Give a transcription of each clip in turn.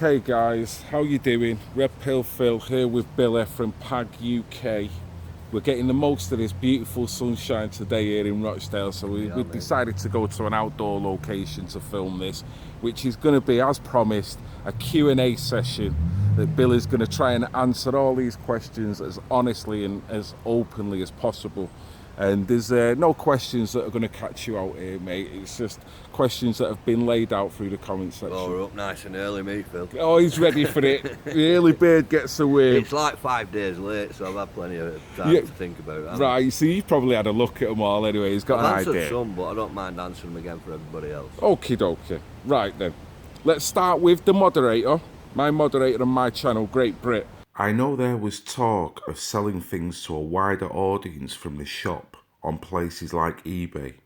Okay guys, how you doing? Red Pill Phil here with Billy from PAG UK. We're getting the most of this beautiful sunshine today here in Rochdale, so we decided to go to an outdoor location to film this, which is going to be, as promised, a Q&A session that Billy's going to try and answer all these questions as honestly and as openly as possible. And there's no questions that are going to catch you out here, mate. It's just questions that have been laid out through the comment section. Oh, we're up nice and early, me, Phil. Oh, he's ready for it. The early bird gets away. It's like 5 days late, so I've had plenty of time to think about it. Right, so you've probably had a look at them all anyway. He's got an idea. I've answered some, but I don't mind answering them again for everybody else. Okie dokie. Right then. Let's start with the moderator. My moderator on my channel, Great Brit. I know there was talk of selling things to a wider audience from the shop on places like eBay.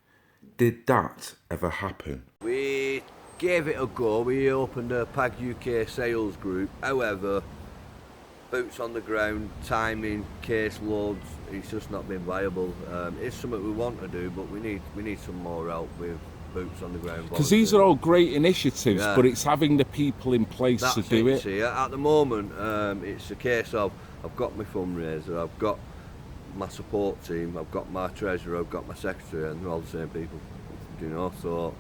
Did that ever happen? We gave it a go. We opened a PAG UK sales group. However, boots on the ground, timing, case loads, it's just not been viable. It's something we want to do, but we need some more help with boots on the ground. Because these are all great initiatives, but it's having the people in place to do it. See, at the moment, it's a case of I've got my fundraiser, I've got my support team, I've got my treasurer, I've got my secretary, and they're all the same people, you know, so...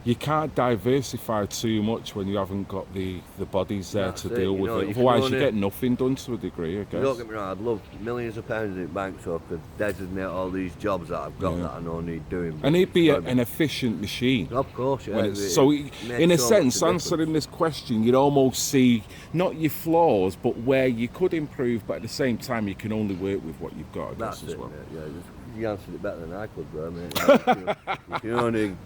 You can't diversify too much when you haven't got the bodies there to deal with it. Otherwise you get nothing done to a degree, I guess. Don't get me wrong, I'd love millions of pounds in the bank so I could designate all these jobs that I've got that I don't need doing. And it'd be an efficient machine. Of course, yeah. So in a sense, answering this question, you'd almost see not your flaws, but where you could improve, but at the same time you can only work with what you've got, I guess, as well. Yeah, you answered it better than I could, bro, mate. You can only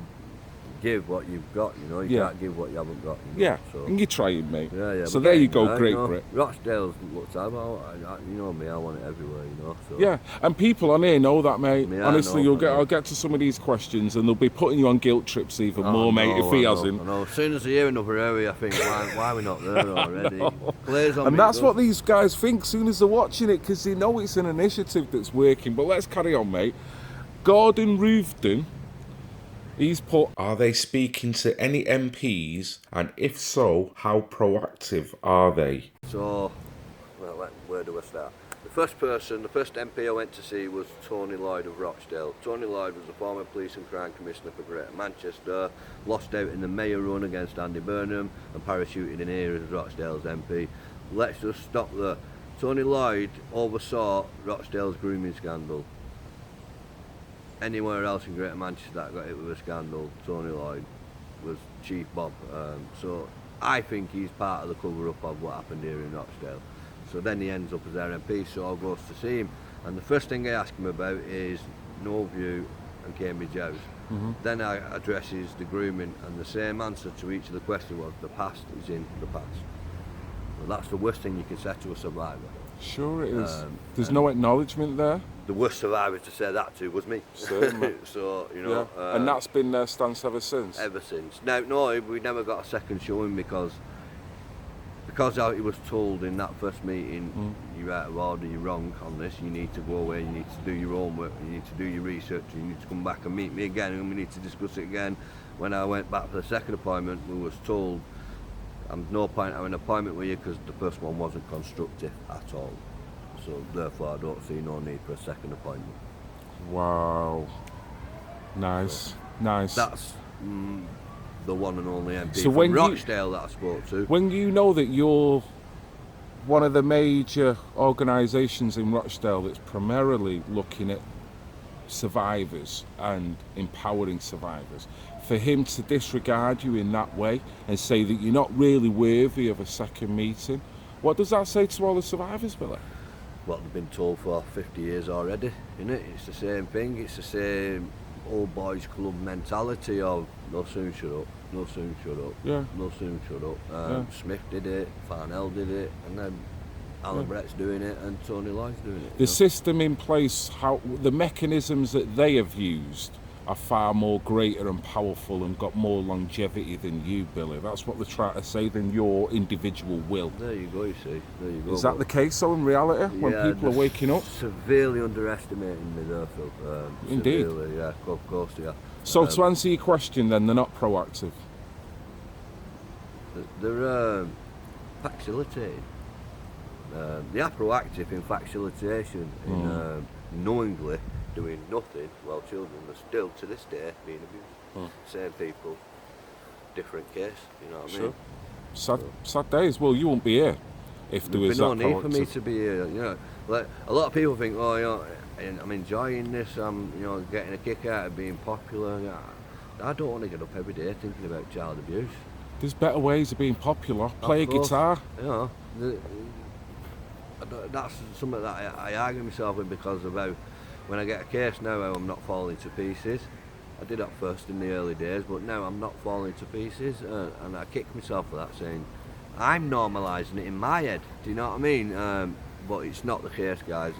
give what you've got, you know, you can't give what you haven't got. You know? Yeah, and you're trying, mate. Yeah. So there you go, Great Brit. Rochdale's looked at, you know me, I want it everywhere, you know. So. Yeah, and people on here know that, mate. Honestly, I'll get to some of these questions and they'll be putting you on guilt trips even more, mate, if he hasn't. I know. As soon as I hear another area, I think, why are we not there already? And that's what these guys think as soon as they're watching it, because they know it's an initiative that's working. But let's carry on, mate. Gordon Roofden, he's put, are they speaking to any MPs, and if so, how proactive are they? So, well, where do I start? The first MP I went to see was Tony Lloyd of Rochdale. Tony Lloyd was the former Police and Crime Commissioner for Greater Manchester, lost out in the mayor run against Andy Burnham, and parachuted in here as Rochdale's MP. Let's just stop there. Tony Lloyd oversaw Rochdale's grooming scandal. Anywhere else in Greater Manchester that got hit with a scandal, Tony Lloyd was Chief Bob. So I think he's part of the cover-up of what happened here in Rochdale. So then he ends up as our MP, so I goes to see him. And the first thing I ask him about is No View and Cambridge House. Then I addresses the grooming, and the same answer to each of the questions was the past is in the past. Well, that's the worst thing you can say to a survivor. Sure it is. There's no acknowledgement there. The worst survivor to say that to was me. Certainly. So, you know. Yeah. And that's been their stance ever since? Ever since. Now, no, we never got a second showing because he was told in that first meeting, you're out of order, you're wrong on this, you need to go away, you need to do your homework, you need to do your research, you need to come back and meet me again, and we need to discuss it again. When I went back for the second appointment, we was told, no point having an appointment with you because the first one wasn't constructive at all. So therefore I don't see no need for a second appointment. Wow. Nice. Nice. That's the one and only MP from Rochdale that I spoke to. When you know that you're one of the major organisations in Rochdale that's primarily looking at survivors and empowering survivors, for him to disregard you in that way and say that you're not really worthy of a second meeting, what does that say to all the survivors, Billy? What they've been told for 50 years already, isn't it? It's the same thing, it's the same old boys club mentality of no soon shut up, no soon shut up, no soon shut up. Smith did it, Farnell did it, and then Alan Brett's doing it and Tony Lloyd's doing it. The system in place, how the mechanisms that they have used are far more greater and powerful and got more longevity than you, Billy. That's what they're trying to say, than your individual will. There you go, you see. There you go. Is that the case, though, in reality, when people are waking up? Severely underestimating me there, Phil. Indeed. Severely, yeah, of course, yeah. So to answer your question, then, they're not proactive? They're facilitating. They are proactive in facilitation, in knowingly doing nothing while children are still to this day being abused. Same people, different case, you know what I mean? Sad days. Well, you won't be here if there was There'd that be no need for me proactive. to be here, you know. Like, a lot of people think, oh, you know, I'm enjoying this, I'm, you know, getting a kick out of being popular. I don't want to get up every day thinking about child abuse. There's better ways of being popular. Play a guitar. You know, that's something that I argue myself with, because of how, when I get a case now, how I'm not falling to pieces. I did that first in the early days, but now I'm not falling to pieces, and I kick myself for that, saying I'm normalising it in my head. Do you know what I mean? But it's not the case, guys.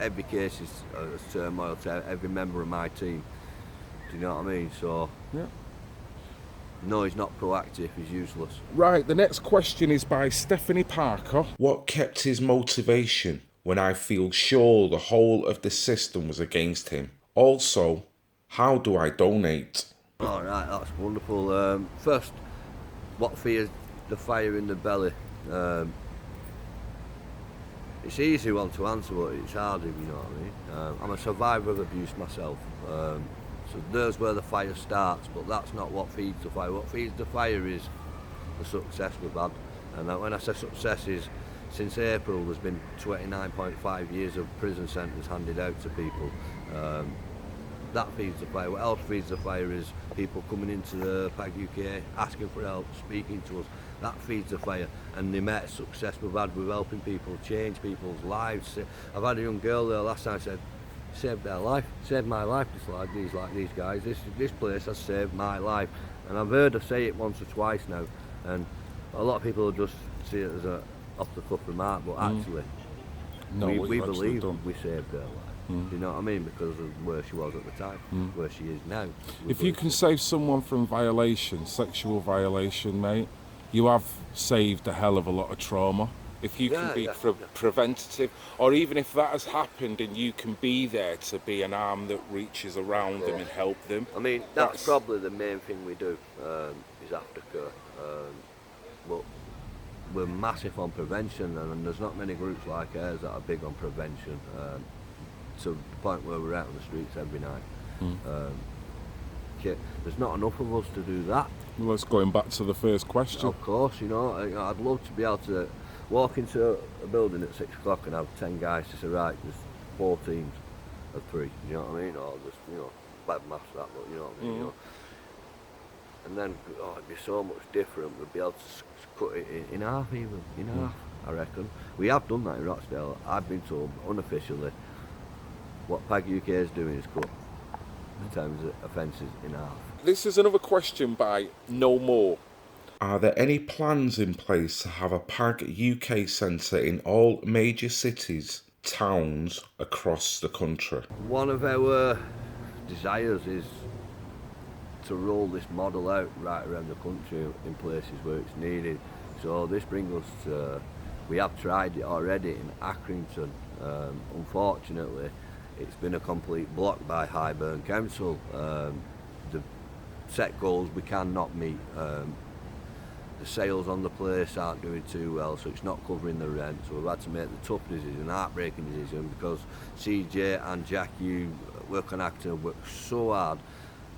Every case is a turmoil to every member of my team. Do you know what I mean? So Yeah. no, he's not proactive. He's useless. Right, the next question is by Stephanie Parker. What kept his motivation when I feel sure the whole of the system was against him? Also, how do I donate? All right, that's wonderful. First, what fears the fire in the belly? It's an easy one to answer, but it's hard, if you know what I mean. I'm a survivor of abuse myself, so there's where the fire starts, but that's not what feeds the fire. What feeds the fire is the success we've had. And when I say success, is since April there's been 29.5 years of prison sentence handed out to people. That feeds the fire. What else feeds the fire is people coming into the PAG UK, asking for help, speaking to us. That feeds the fire. And the amount of success we've had with helping people, change people's lives. I've had a young girl there last time said, saved their life, saved my life, these guys. This place has saved my life. And I've heard her say it once or twice now. And a lot of people just see it as a off-the-cuff remark, but actually, No, we believe we saved her life. Do you know what I mean? Because of where she was at the time, where she is now. If you can save someone from violation, sexual violation, mate, you have saved a hell of a lot of trauma. If you can be preventative, or even if that has happened and you can be there to be an arm that reaches around them and help them. I mean, that's probably the main thing we do, is aftercare. But we're massive on prevention, and there's not many groups like ours that are big on prevention. To the point where we're out on the streets every night. There's not enough of us to do that. Well, that's going back to the first question. Of course, you know, I'd love to be able to walk into a building at 6 o'clock and have 10 guys to say, right, there's 4 teams of 3, you know what I mean? Or just, you know, bad maths that, but you know what I mean? You know? And then, it'd be so much different. We'd be able to cut it in half even, in half, I reckon. We have done that in Rochdale. I've been told unofficially what PAG UK is doing is cut the terms of offences in half. This is another question by No More. Are there any plans in place to have a PAG UK centre in all major cities, towns across the country? One of our desires is to roll this model out right around the country in places where it's needed. So this brings us to, we have tried it already in Accrington. Unfortunately, it's been a complete block by Highburn Council. The set goals we cannot meet. The sales on the place aren't doing too well, so it's not covering the rent. So we've had to make the tough decision, heartbreaking decision, because CJ and Jack, you work on Accrington, work so hard.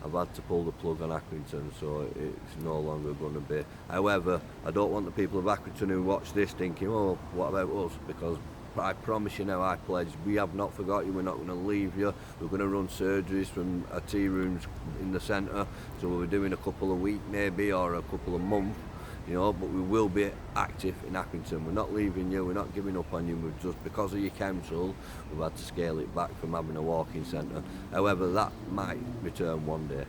I've had to pull the plug on Accrington, so it's no longer going to be. However, I don't want the people of Accrington who watch this thinking, oh, what about us? Because I promise you now, I pledge, we have not forgot you, we're not going to leave you. We're going to run surgeries from our tea rooms in the centre, so we'll be doing a couple of weeks maybe, or a couple of months, you know, but we will be active in Accrington. We're not leaving you, we're not giving up on you, we've just, because of your council, we've had to scale it back from having a walk-in centre. However, that might return one day.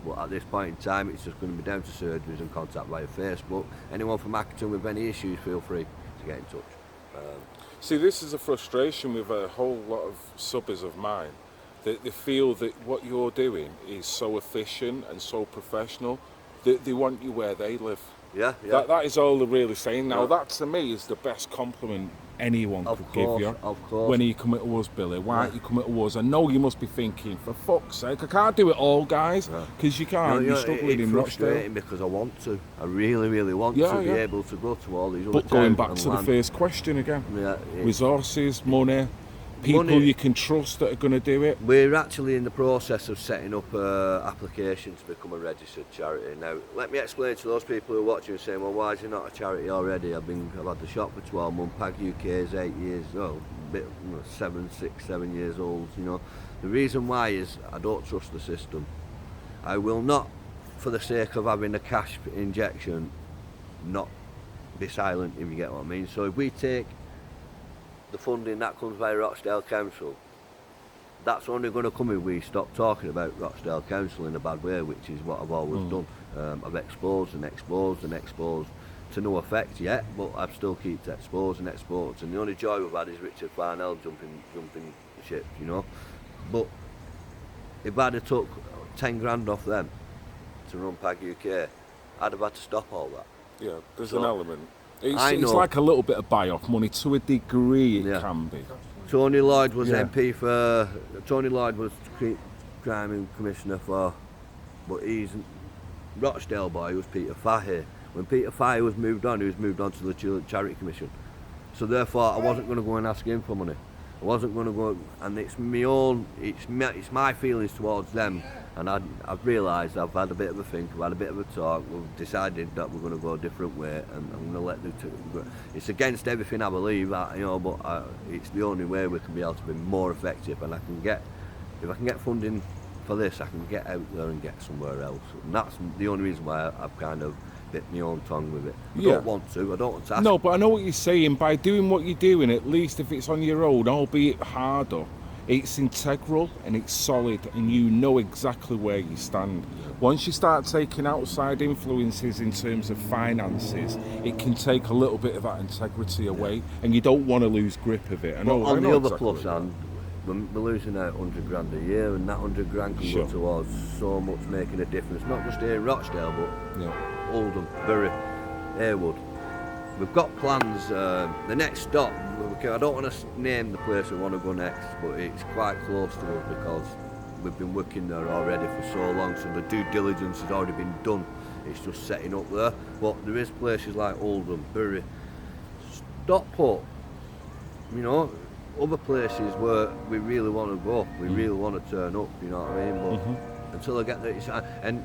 But at this point in time, it's just going to be down to surgeries and contact via Facebook. Anyone from Accrington with any issues, feel free to get in touch. See, this is a frustration with a whole lot of subbers of mine. They feel that what you're doing is so efficient and so professional that they want you where they live. Yeah, yeah. That is all they're really saying. Now, Yeah. that to me is the best compliment anyone Of could course, give you. of course. When are you coming to us, Billy? Why aren't Yeah. you coming to us? I know you must be thinking, for fuck's sake, I can't do it all, guys, because you can't. You're struggling in Rochdale. Frustrating because I want to. I really, really want to be able to go to all these other But going towns back and to land. the first question again, Yeah, resources, money, people you can trust that are going to do it. We're actually in the process of setting up an application to become a registered charity. Now, let me explain to those people who are watching and saying, well, why is it not a charity already? I've had the shop for 12 months, PAG UK is 8 years, seven years old, you know. The reason why is I don't trust the system. I will not, for the sake of having a cash injection, not be silent, if you get what I mean. So if we take the funding that comes by Rochdale Council, that's only going to come if we stop talking about Rochdale Council in a bad way, which is what I've always done. I've exposed and exposed and exposed to no effect yet, but I've still kept exposed and exposed. And the only joy we've had is Richard Farnell jumping ship, you know. But if I'd have took 10 grand off them to run PAG UK, I'd have had to stop all that. Yeah, there's an element. It's know. like a little bit of buy-off money to a degree. It can be. Tony Lloyd was MP for. Tony Lloyd was crime commissioner for, but he's Rochdale boy was Peter Fahey. When Peter Fahey was moved on, he was moved on to the Charity Commission. So therefore, I wasn't going to go and ask him for money. I wasn't going to go, and it's my own. It's my feelings towards them. And I've realised I've had a bit of a think, I've had a bit of a talk, we've decided that we're going to go a different way, and I'm going to let the two. It's against everything I believe, you know, but it's the only way we can be able to be more effective, and if I can get funding for this, I can get out there and get somewhere else. And that's the only reason why I've kind of bit my own tongue with it. I don't want to ask. No, but I know what you're saying. By doing what you're doing, at least if it's on your own, albeit harder, it's integral and it's solid, and you know exactly where you stand. Once you start taking outside influences in terms of finances, it can take a little bit of that integrity away, and you don't want to lose grip of it. On the other plus hand, we're losing out 100 grand a year, and that 100 grand can go towards so much making a difference, not just here in Rochdale, but Oldham, Bury, Heywood. We've got plans. The next stop, I don't want to name the place we want to go next, but it's quite close to us because we've been working there already for so long, so the due diligence has already been done. It's just setting up there. But there is places like Oldham, Bury, Stockport, you know, other places where we really want to go, we really want to turn up, you know what I mean? But until I get there, and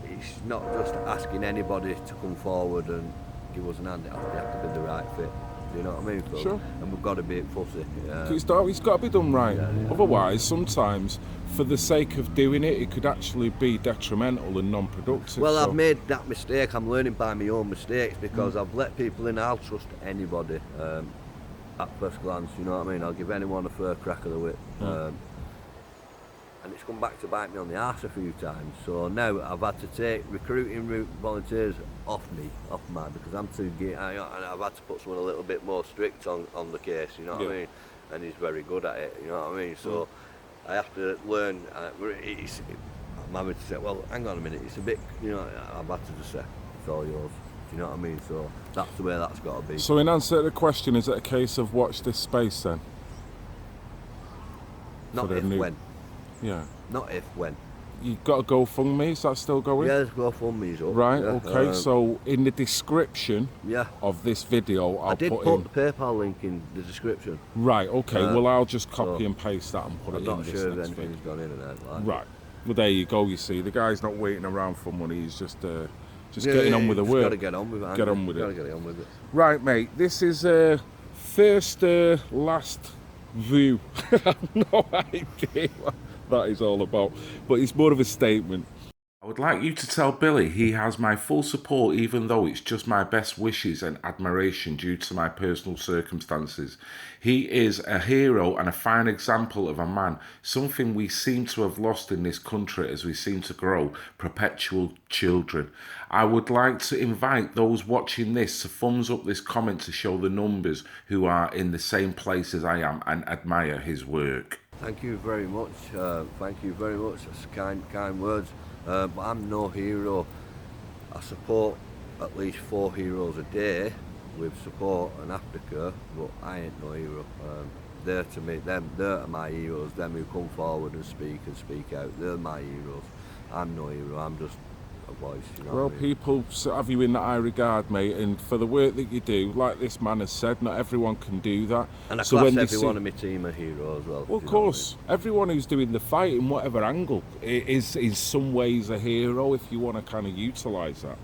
it's not just asking anybody to come forward and give us an hand, it has to be the right fit. Do you know what I mean, Phil? Sure. And we've got to be fussy. It's got to be done right. Otherwise, sometimes, for the sake of doing it, it could actually be detrimental and non-productive. Well, I've made that mistake. I'm learning by my own mistakes because I've let people in. I'll trust anybody at first glance. You know what I mean? I'll give anyone a fair crack of the whip. And it's come back to bite me on the arse a few times. So now I've had to take recruiting volunteers off mine because I'm too geared. I've had to put someone a little bit more strict on the case, you know what I mean? And he's very good at it, you know what I mean? So I have to learn. I'm having to say, well, hang on a minute, it's a bit, you know, I've had to just say, it's all yours. Do you know what I mean? So that's the way that's got to be. So in answer to the question, is it a case of watch this space then? Not if, when. Yeah. Not if, when. You've got a GoFundMe, is that still going? Yeah, there's GoFundMe's up. Right, okay, so in the description of this video, I did put the PayPal link in the description. Right, okay, well I'll just copy and paste that and put it in this I'm not sure if next anything's video. gone in and out like Right, well there you go, you see, the guy's not waiting around for money, he's just getting on with the work. Got to get on with it. Get on with it. Got to get on with it. Right, mate, this is first, last view. I have no idea what that is all about, but it's more of a statement. I would like you to tell Billy he has my full support, even though it's just my best wishes and admiration due to my personal circumstances. He is a hero and a fine example of a man, something we seem to have lost in this country as we seem to grow perpetual children. I would like to invite those watching this to thumbs up this comment to show the numbers who are in the same place as I am and admire his work. Thank you very much. Thank you very much. That's kind words. But I'm no hero. I support at least 4 heroes a day with support and aftercare, but I ain't no hero. They're to me, they're my heroes, them who come forward and speak out, they're my heroes. I'm no hero, I'm just a voice, you know. Well, people have you in that high regard, mate, and for the work that you do, like this man has said, not everyone can do that. And I so class when everyone in my team a hero as well. Well, of course, everyone who's doing the fight in whatever angle is in some ways a hero if you want to kind of utilise that.